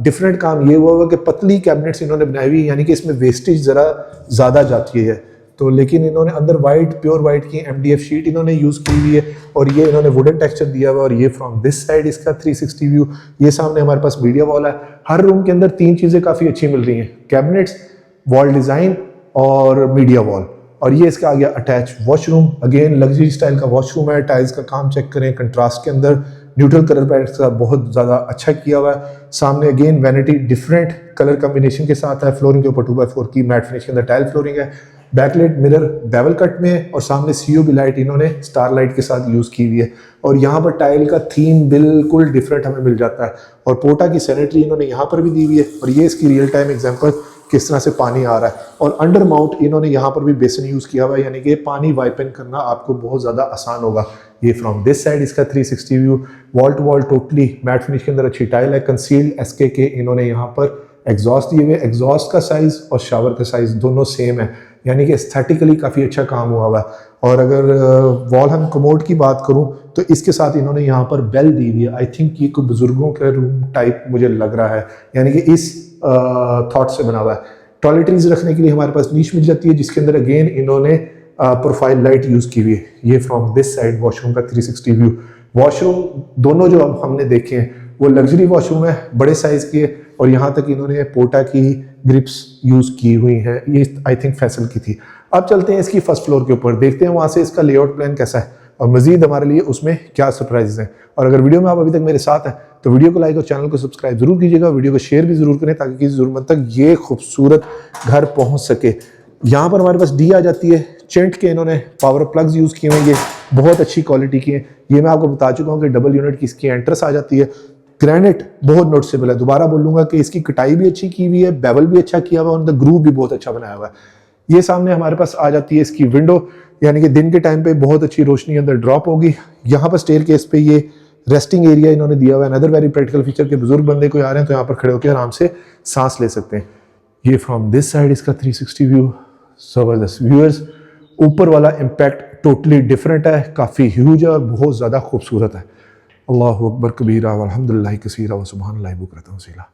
डिफरेंट काम ये हुआ कि पतली कैबिनेट्स इन्होंने बनाई हुई, यानी कि इसमें वेस्टेज ज़रा ज़्यादा जाती है। तो लेकिन इन्होंने अंदर वाइट प्योर वाइट की MDF शीट इन्होंने यूज़ की हुई है और ये इन्होंने वुडन टेक्सचर दिया हुआ है। और ये फ्रॉम दिस साइड इसका 360 व्यू। ये सामने हमारे पास मीडिया वॉल है। हर रूम के अंदर 3 चीज़ें काफ़ी अच्छी मिल रही हैं, कैबिनेट्स, वॉल डिज़ाइन और मीडिया वॉल। और ये इसका आ गया attach washroom, again luxury style का वॉशरूम है। टाइल्स का काम चेक करें, कंट्रास्ट के अंदर न्यूट्रल कलर पैलेट का बहुत ज़्यादा अच्छा किया हुआ है। सामने again vanity different colour combination के साथ है। फ्लोरिंग के ऊपर 2x4 की मैट फिनिश के अंदर टाइल फ्लोरिंग है। बैकलाइट मिरर बेवल कट में है और सामने COB लाइट इन्होंने स्टार लाइट के साथ यूज़ की हुई है। और यहाँ पर टाइल का थीम बिल्कुल डिफरेंट हमें मिल जाता है। और पोटा की सैनिटरी इन्होंने यहाँ पर भी दी हुई है और ये इसकी रियल टाइम एग्जांपल किस तरह से पानी आ रहा है। और अंडर माउंट इन्होंने यहाँ पर भी बेसिन यूज़ किया हुआ है, यानी कि पानी वाइप इन करना आपको बहुत ज़्यादा आसान होगा। ये फ्रॉम दिस साइड इसका 360 view. Wall to wall totally matte finish के अंदर अच्छी टाइल है। कंसील्ड SK के इन्होंने यहाँ पर एग्जॉस्ट दिए हुए। एग्जॉस्ट का साइज़ और शावर का साइज़ दोनों सेम है, यानी कि एस्थेटिकली काफ़ी अच्छा काम हुआ हुआ है। और अगर वॉल हम कमोड की बात करूं तो इसके साथ इन्होंने यहाँ पर बेल दी हुई है। आई थिंक ये कोई बुजुर्गों का रूम टाइप मुझे लग रहा है, यानी कि इस थॉट से बना हुआ है। टॉयलेटरीज रखने के लिए हमारे पास नीश मिल जाती है, जिसके अंदर अगेन इन्होंने प्रोफाइल लाइट यूज़ की हुई है। ये फ्रॉम दिस साइड वॉशरूम का 360 व्यू। वॉशरूम दोनों जो अब हमने देखे हैं वो लग्जरी वॉशरूम है, बड़े साइज़ की है और यहाँ तक इन्होंने पोटा की ग्रिप्स यूज़ की हुई हैं। ये आई थिंक फैसल की थी। अब चलते हैं इसकी फर्स्ट फ्लोर के ऊपर, देखते हैं वहाँ से इसका लेआउट प्लान कैसा है और मजीद हमारे लिए उसमें क्या सरप्राइजेस हैं। और अगर वीडियो में आप अभी तक मेरे साथ हैं तो वीडियो को लाइक और चैनल को सब्सक्राइब जरूर कीजिएगा। वीडियो को शेयर भी जरूर करें ताकि किसी ज़रूरत तक ये खूबसूरत घर पहुँच सके। यहाँ पर हमारे पास डी आ जाती है। चेंट के इन्होंने पावर प्लग्स यूज़ किए हुए, ये बहुत अच्छी क्वालिटी की हैं। ये मैं आपको बता चुका हूँ कि डबल यूनिट की इसकी एंट्रेंस आ जाती है। ग्रेनाइट बहुत नोटिसेबल है। दोबारा बोलूँगा कि इसकी कटाई भी अच्छी की हुई है, बेवल भी अच्छा किया हुआ है और ग्रूव भी बहुत अच्छा बनाया हुआ है। ये सामने हमारे पास आ जाती है इसकी विंडो, यानी कि दिन के टाइम पे बहुत अच्छी रोशनी अंदर ड्रॉप होगी। यहाँ पर स्टेयर केस पे ये रेस्टिंग एरिया इन्होंने दिया हुआ है। अनदर वेरी प्रैक्टिकल फीचर के बुजुर्ग बंदे कोई आ रहे हैं तो यहाँ पर खड़े होकर आराम से सांस ले सकते हैं। ये फ्रॉम दिस साइड इसका 360 व्यू। जबरदस्त व्यूअर्स, ऊपर वाला इम्पैक्ट टोटली डिफरेंट है, काफ़ी ह्यूज है और बहुत ज़्यादा खूबसूरत है। अल्लाहु अकबर कबीरा वल्हम्दुलिल्लाहि कसीरा व सुब्हानल्लाहि बुकरतन वसीला।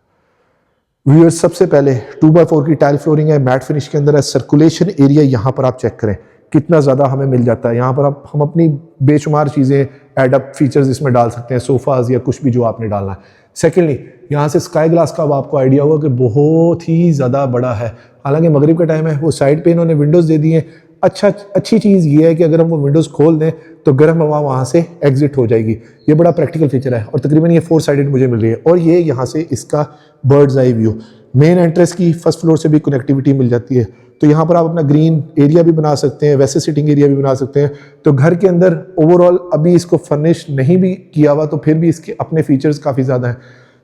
व्यूअर्स, सबसे पहले 2x4 की टाइल फ्लोरिंग है, मैट फिनिश के अंदर है। सर्कुलेशन एरिया यहाँ पर आप चेक करें कितना ज़्यादा हमें मिल जाता है। यहाँ पर हम अपनी बेशुमार चीज़ें एडअप फीचर्स इसमें डाल सकते हैं, सोफ़ाज या कुछ भी जो आपने डालना है। सेकेंडली, यहाँ से स्काई ग्लास का अब आपको आइडिया होगा कि बहुत ही ज़्यादा बड़ा है। हालांकि मगरिब का टाइम है, वो साइड पे इन्होंने विंडोज़ दे दी हैं। अच्छी चीज़ ये है कि अगर हम वो विंडोज़ खोल दें तो गर्म हवा वहाँ से एग्जिट हो जाएगी। ये बड़ा प्रैक्टिकल फीचर है और तकरीबन ये 4 साइडेड मुझे मिल रही है। और ये यहाँ से इसका birds eye view, main entrance की फर्स्ट फ्लोर से भी कनेक्टिविटी मिल जाती है। तो यहाँ पर आप अपना ग्रीन एरिया भी बना सकते हैं, वैसे सिटिंग एरिया भी बना सकते हैं। तो घर के अंदर ओवरऑल अभी इसको फर्निश नहीं भी किया हुआ तो फिर भी इसके अपने फीचर्स काफ़ी ज़्यादा हैं।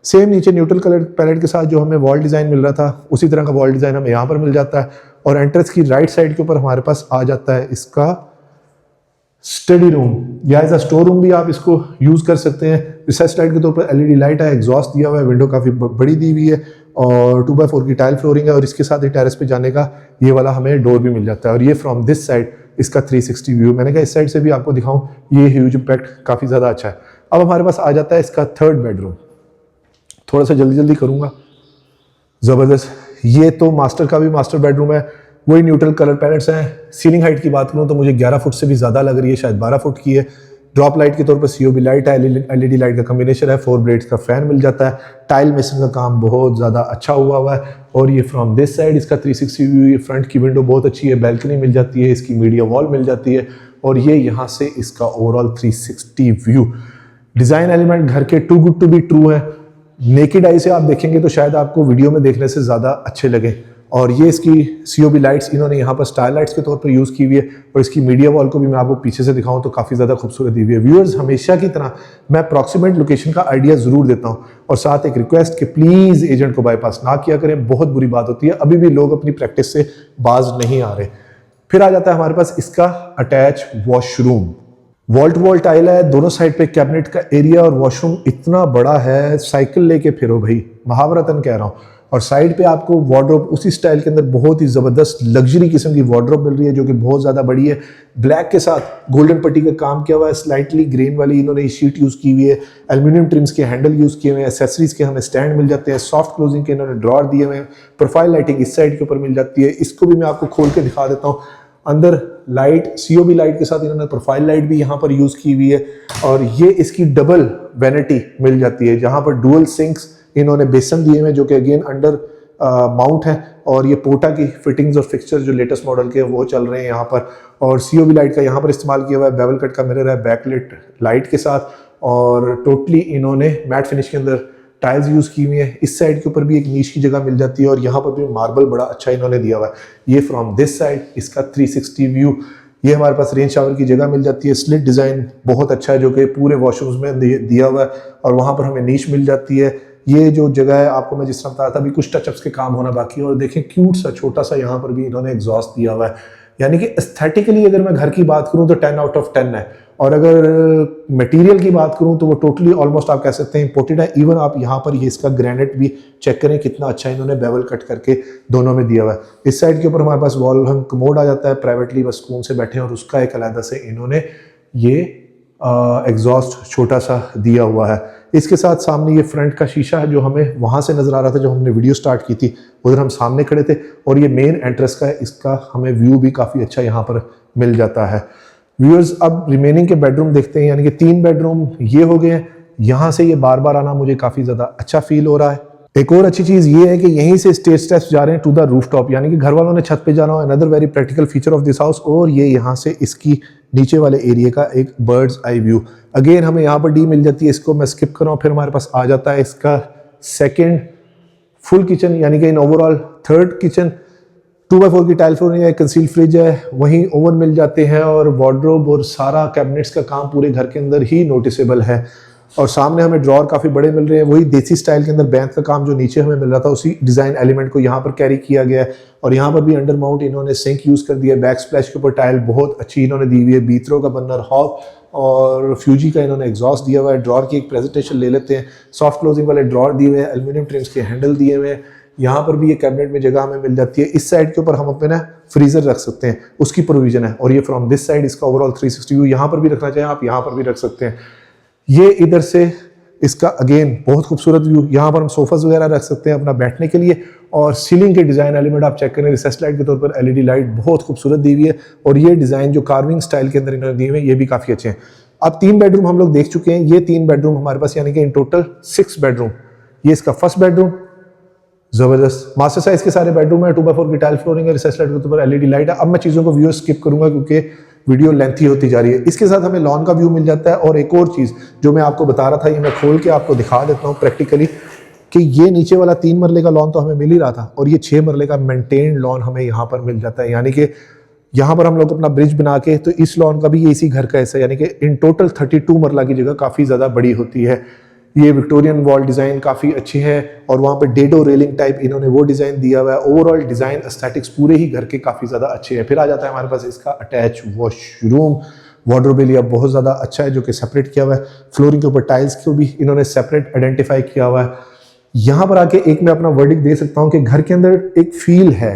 सेम नीचे न्यूट्रल कलर पैलेट के साथ जो हमें वॉल डिज़ाइन मिल रहा था उसी तरह का वॉल डिज़ाइन हमें यहाँ पर मिल जाता है। और एंट्रेंस की राइट साइड के ऊपर हमारे पास आ जाता है इसका स्टडी रूम या एज अ स्टोर रूम भी आप इसको यूज़ कर सकते हैं। रिसेस लाइट के तौर पर LED लाइट है, एग्जॉस्ट दिया हुआ है, विंडो काफ़ी बड़ी दी हुई है और 2x4 की टाइल फ्लोरिंग है। और इसके साथ ही टेरेस पे जाने का ये वाला हमें डोर भी मिल जाता है। और ये फ्रॉम दिस साइड इसका 360 व्यू। मैंने कहा इस साइड से भी आपको दिखाऊं, ये ह्यूज इम्पैक्ट काफ़ी ज़्यादा अच्छा है। अब हमारे पास आ जाता है इसका थर्ड बेडरूम। थोड़ा सा जल्दी करूँगा। ज़बरदस्त, ये तो मास्टर का भी मास्टर बेडरूम है, वही न्यूट्रल कलर पैलेट्स हैं। सीलिंग हाइट की बात करूँ तो मुझे 11 फुट से भी ज़्यादा लग रही है, शायद 12 फुट की है। ड्रॉप लाइट के तौर पर COB लाइट है, LED लाइट का कम्बिनेशन है, 4 ब्लेड्स का फैन मिल जाता है। टाइल मेसन का काम बहुत ज़्यादा अच्छा हुआ है। और ये फ्रॉम दिस साइड इसका 360 व्यू। ये फ्रंट की विंडो बहुत अच्छी है, बैल्कनी मिल जाती है, इसकी मीडिया वॉल मिल जाती है। और ये यहाँ से इसका ओवरऑल 360 व्यू। डिज़ाइन एलिमेंट घर के too good to be true है। नेकेड आई से आप देखेंगे तो शायद आपको वीडियो में देखने से ज़्यादा अच्छे लगे। और ये इसकी COB लाइट्स इन्होंने यहाँ पर स्टार लाइट्स के तौर पर यूज़ की हुई है। और इसकी मीडिया वॉल को भी मैं आपको पीछे से दिखाऊं तो काफ़ी ज़्यादा खूबसूरत दी हुई है। व्यूअर्स, हमेशा की तरह मैं अप्रॉक्सीमेट लोकेशन का आइडिया ज़रूर देता हूँ और साथ एक रिक्वेस्ट कि प्लीज़ एजेंट को बाईपास ना किया करें, बहुत बुरी बात होती है। अभी भी लोग अपनी प्रैक्टिस से बाज नहीं आ रहे। फिर आ जाता है हमारे पास इसका attach washroom. Wall to wall tile है, दोनों साइड पे कैबिनेट का एरिया और वॉशरूम इतना बड़ा है, साइकिल लेके फिरो भाई, महावरतन कह रहा हूँ। और साइड पे आपको वार्डरोब उसी स्टाइल के अंदर बहुत ही ज़बरदस्त लग्जरी किस्म की वार्डरोब मिल रही है जो कि बहुत ज़्यादा बड़ी है। ब्लैक के साथ गोल्डन पट्टी का काम किया हुआ है, स्लाइटली ग्रेन वाली इन्होंने शीट यूज़ की हुई है। एल्यूमिनियम ट्रिम्स के हैंडल यूज़ किए हुए हैं। एक्सेसरीज के हमें स्टैंड मिल जाते हैं। सॉफ्ट क्लोजिंग के इन्होंने ड्रॉर दिए हुए हैं। प्रोफाइल लाइटिंग इस साइड के ऊपर मिल जाती है। इसको भी मैं आपको खोल के दिखा देता हूँ। अंदर लाइट COB लाइट के साथ इन्होंने प्रोफाइल लाइट भी यहाँ पर यूज़ की हुई है। और ये इसकी डबल वैनिटी मिल जाती है जहाँ पर डुअल सिंक्स इन्होंने बेसन दिए हुए जो कि अगेन अंडर माउंट है और ये पोटा की फिटिंग्स और फिक्सचर जो लेटेस्ट मॉडल के वो चल रहे हैं यहाँ पर। और COB लाइट का यहाँ पर इस्तेमाल किया हुआ है, बेवल कट का मिरर है बैकलिट लाइट के साथ, और टोटली इन्होंने मैट फिनिश के अंदर टाइल्स यूज़ की हुई है। इस साइड के ऊपर भी एक नीच की जगह मिल जाती है और यहाँ पर भी मार्बल बड़ा अच्छा इन्होंने दिया हुआ है। ये फ्रॉम दिस साइड इसका 360 व्यू। ये हमारे पास रेन शावर की जगह मिल जाती है, स्लिट डिज़ाइन बहुत अच्छा है जो कि पूरे वॉशरूम्स में दिया हुआ है, और वहाँ पर हमें नीच मिल जाती है। ये जो जगह है आपको मैं जिस तरह बता रहा था अभी कुछ टचअप्स के काम होना बाकी है, और देखें क्यूट सा छोटा सा यहाँ पर भी इन्होंने एग्जॉस्ट दिया हुआ है। यानी कि एस्थेटिकली अगर मैं घर की बात करूँ तो 10 आउट ऑफ 10 है, और अगर मटेरियल की बात करूँ तो वो टोटली ऑलमोस्ट आप कह सकते हैं इंपोर्टेड है। इवन आप यहाँ पर ये इसका ग्रेनाइट भी चेक करें कितना अच्छा इन्होंने बेवल कट करके दोनों में दिया हुआ है। इस साइड के ऊपर हमारे पास वॉल हम कमोड आ जाता है, प्राइवेटली बस सुकून से बैठे हैं, और उसका एक अलग से इन्होंने ये एग्जॉस्ट छोटा सा दिया हुआ है। इसके साथ सामने ये फ्रंट का शीशा है जो हमें वहाँ से नज़र आ रहा था जब हमने वीडियो स्टार्ट की थी, उधर हम सामने खड़े थे, और ये मेन एंट्रेंस का है, इसका हमें व्यू भी काफ़ी अच्छा यहाँ पर मिल जाता है। व्यूअर्स अब रिमेनिंग के बेडरूम देखते हैं, यानी कि 3 बेडरूम ये हो गए हैं। यहाँ से ये बार बार आना मुझे काफ़ी ज़्यादा अच्छा फील हो रहा है। एक और अच्छी चीज़ ये है कि यहीं से स्टेज स्टेप्स जा रहे हैं टू द रूफ टॉप, यानी कि घर वालों ने छत पे जाना हो, another very practical feature of this house. और ये यहाँ से इसकी नीचे वाले एरिया का एक बर्ड्स आई व्यू, अगेन हमें यहाँ पर डी मिल जाती है। इसको मैं स्किप कर रहा हूँ, फिर हमारे पास आ जाता है इसका सेकेंड फुल किचन, यानी कि in overall 3rd kitchen. 2x4 की टाइल फ्लोरिंग है, कंसील फ्रिज है, वहीं ओवन मिल जाते हैं, और वार्डरोब और सारा कैबिनेट्स का काम पूरे घर के अंदर ही नोटिसेबल है। और सामने हमें ड्रॉर काफ़ी बड़े मिल रहे हैं, वही देसी स्टाइल के अंदर बैंथ का काम जो नीचे हमें मिल रहा था उसी डिज़ाइन एलिमेंट को यहाँ पर कैरी किया गया है। और यहाँ पर भी अंडर माउंट इन्होंने सिंक यूज़ कर दिया है। बैक स्प्लैश के ऊपर टाइल बहुत अच्छी इन्होंने दी हुई है, बीथरो का बर्नर हॉब और फ्यूजी का इन्होंने एग्जॉस्ट दिया हुआ है। ड्रॉर की एक प्रेजेंटेशन ले लेते हैं। सॉफ्ट क्लोजिंग वाले ड्रॉर दिए हुए हैं, एल्यूमिनियम ट्रिम्स के हैंडल दिए हुए हैं। यहाँ पर भी ये कैबिनेट में जगह हमें मिल जाती है। इस साइड के ऊपर हम अपने फ्रीजर रख सकते हैं, उसकी प्रोविजन है। और ये फ्रॉम दिस साइड इसका ओवरऑल 360 व्यू, यहाँ पर भी रखना चाहें आप यहाँ पर भी रख सकते हैं। ये इधर से इसका अगेन बहुत खूबसूरत व्यू, यहाँ पर हम सोफाज वगैरह रख सकते हैं अपना बैठने के लिए। और सीलिंग के डिज़ाइन एलिमेंट आप चेक करें, रिसेस लाइट के तौर पर LED लाइट बहुत खूबसूरत दी हुई है, और ये डिज़ाइन जो कार्विंग स्टाइल के अंदर इन्होंने दिए हुए हैं ये भी काफ़ी अच्छे हैं। अब 3 बेडरूम हम लोग देख चुके हैं, ये 3 बेडरूम हमारे पास, यानी कि इन टोटल 6 बेडरूम। ये इसका फर्स्ट बेडरूम, जबरदस्त मास्टर साइज के सारे बेडरूम है, 2x4 की टाइल फ्लोरिंग है, रिसेस लाइट के ऊपर LED लाइट है। अब मैं चीज़ों को व्यू स्किप करूंगा क्योंकि वीडियो लेंथी होती जा रही है। इसके साथ हमें लॉन का व्यू मिल जाता है। और एक और चीज़ जो मैं आपको बता रहा था, ये मैं खोल के आपको दिखा देता हूँ प्रैक्टिकली, कि ये नीचे वाला 3 मरले का लॉन तो हमें मिल ही रहा था, और ये 6 मरले का मेंटेन्ड लॉन हमें यहाँ पर मिल जाता है। यानी कि यहाँ पर हम लोग अपना ब्रिज बना के, तो इस लॉन का भी ये इसी घर का ऐसा, यानी कि इन टोटल 32 मरला की जगह काफ़ी ज़्यादा बड़ी होती है। ये विक्टोरियन वॉल डिज़ाइन काफ़ी अच्छी है, और वहाँ पे डेडो रेलिंग टाइप इन्होंने वो डिज़ाइन दिया हुआ है। ओवरऑल डिज़ाइन एस्थेटिक्स पूरे ही घर के काफ़ी ज़्यादा अच्छे हैं। फिर आ जाता है हमारे पास इसका अटैच वॉशरूम, वार्डरोब एरिया बहुत ज़्यादा अच्छा है जो कि सेपरेट किया हुआ है। फ्लोरिंग के ऊपर टाइल्स को भी इन्होंने सेपरेट आइडेंटिफाई किया हुआ है। यहाँ पर आके एक मैं अपना वर्डिक्ट दे सकता हूँ कि घर के अंदर एक फील है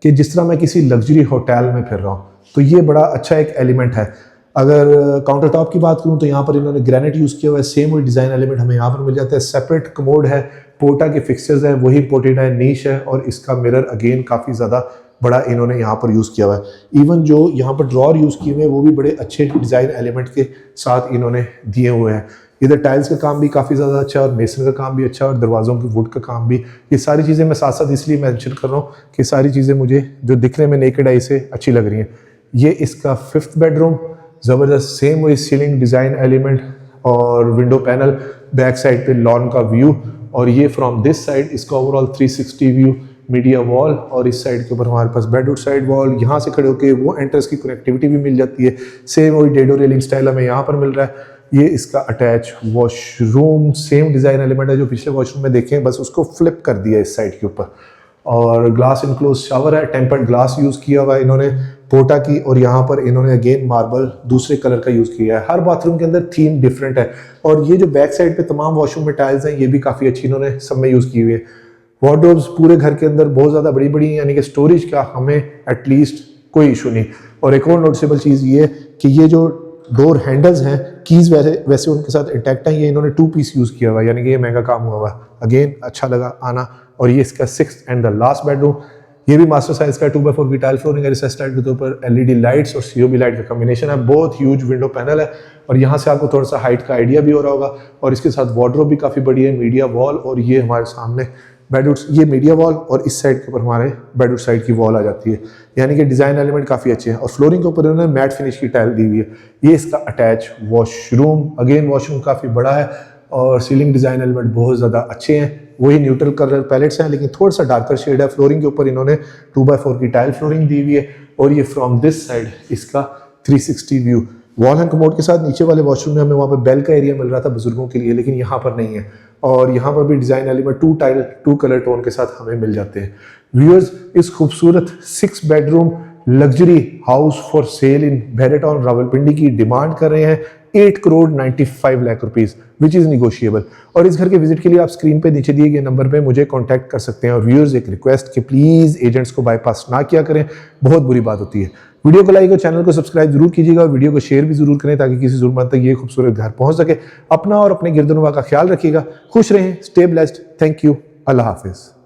कि जिस तरह मैं किसी लग्जरी होटल में फिर रहा हूँ, तो ये बड़ा अच्छा एक एलिमेंट है। अगर काउंटर टॉप की बात करूं तो यहाँ पर इन्होंने ग्रेनाइट यूज़ किया हुआ है, सेम वही डिज़ाइन एलिमेंट हमें यहाँ पर मिल जाता है। सेपरेट कमोड है, पोटा के फिक्सचर्स हैं वही इंपोर्टेड है, नीश है, और इसका मिरर अगेन काफ़ी ज़्यादा बड़ा इन्होंने यहाँ पर यूज़ किया हुआ है। इवन जो यहाँ पर ड्रॉर यूज़ किए हुए हैं वो भी बड़े अच्छे डिज़ाइन एलिमेंट के साथ इन्होंने दिए हुए हैं। इधर टाइल्स का काम भी काफ़ी ज़्यादा अच्छा है, और मेसन का काम भी अच्छा है, और दरवाज़ों की वुड का काम भी। ये सारी चीज़ें मैं साथ साथ इसलिए मेंशन कर रहा हूँ कि सारी चीज़ें मुझे जो दिखने में नेकेड आई से अच्छी लग रही हैं। ये इसका 5th बेडरूम, ज़बरदस्त सेम वही सीलिंग डिज़ाइन एलिमेंट और विंडो पैनल, बैक साइड पे लॉन का व्यू, और ये फ्रॉम दिस साइड इसका ओवरऑल 360 व्यू, मीडिया वॉल, और इस साइड के ऊपर हमारे पास बेडरूम साइड वॉल। यहाँ से खड़े होकर वो एंट्रेंस की कनेक्टिविटी भी मिल जाती है। सेम वही डेडो रेलिंग स्टाइल हमें यहाँ पर मिल रहा है। ये इसका attach washroom, same design element है जो पिछले वॉशरूम में देखें, बस उसको फ्लिप कर दिया इस साइड के ऊपर। और ग्लास इनक्लोज शावर है, टेम्पर्ड ग्लास यूज़ किया हुआ है इन्होंने पोटा की, और यहाँ पर इन्होंने अगेन मार्बल दूसरे कलर का यूज़ किया है। हर बाथरूम के अंदर थीम डिफरेंट है। और ये जो बैक साइड पे तमाम वॉशरूम में टाइल्स हैं ये भी काफ़ी अच्छी इन्होंने सब में यूज़ की हुई है। वार्डरोब्स पूरे घर के अंदर बहुत ज़्यादा बड़ी बड़ी, यानी कि स्टोरेज का हमें एटलीस्ट कोई इशू नहीं। और एक और नोटिसेबल चीज़ ये कि ये जो डोर हैंडल्स हैं, कीज़ वैसे उनके साथ इंटैक्ट हैं, ये इन्होंने 2 पीस यूज़ किया हुआ है, यानी कि ये महंगा काम हुआ हुआ है। अगेन अच्छा लगा आना। और ये इसका 6th and the last bedroom, ये भी मास्टर साइज का 2x4 की टाइल फ्लोरिंग है, रिसेस लाइट के ऊपर LED लाइट्स और COB लाइट का कॉम्बिनेशन है। बहुत ह्यूज विंडो पैनल है, और यहाँ से आपको थोड़ा सा हाइट का आइडिया भी हो रहा होगा। और इसके साथ वार्डरोब भी काफ़ी बड़ी है, मीडिया वॉल, और ये हमारे सामने बेडरूड, ये मीडिया वॉल और इस साइड के ऊपर हमारे बेडरूड साइड की वॉल आ जाती है, यानी कि डिज़ाइन एलिमेंट काफ़ी अच्छे हैं। और फ्लोरिंग के ऊपर इन्होंने मैट फिनिश की टाइल दी हुई है। ये इसका अटैच वॉशरूम, अगेन वॉशरूम काफ़ी बड़ा है और सीलिंग डिज़ाइन एलिमेंट बहुत ज़्यादा अच्छे हैं। वही न्यूट्रल कलर पैलेट्स हैं लेकिन थोड़ा सा डार्कर शेड है। फ्लोरिंग के ऊपर इन्होंने 2x4 की टाइल फ्लोरिंग दी हुई है। और ये फ्रॉम दिस साइड इसका 360 व्यू, वॉल एंड कमोड के साथ नीचे वाले वॉशरूम में हमें वहाँ पे बेल का एरिया मिल रहा था बुजुर्गों के लिए, लेकिन यहाँ पर नहीं है। और यहाँ पर भी डिज़ाइन एलिमेंट 2 कलर टोन के साथ हमें मिल जाते हैं। व्यूअर्स, इस खूबसूरत 6 bedroom luxury house for sale in Bahria Town Rawalpindi की डिमांड कर रहे हैं 8,95 lakh rupees, which is negotiable. और इस घर के विजिट के लिए आप स्क्रीन पे नीचे दिए गए नंबर पे मुझे कांटेक्ट कर सकते हैं। और व्यूअर्स, एक रिक्वेस्ट कि प्लीज़ एजेंट्स को बाईपास ना किया करें, बहुत बुरी बात होती है। वीडियो को लाइक और चैनल को सब्सक्राइब जरूर कीजिएगा और वीडियो को शेयर भी जरूर करें ताकि किसी ज़रूरतमंद तक ये खूबसूरत घर पहुंच सके। अपना और अपने गिरदनुमा का ख्याल रखिएगा। खुश रहें, स्टे ब्लेस्ड। Thank you. अल्लाह हाफिज़।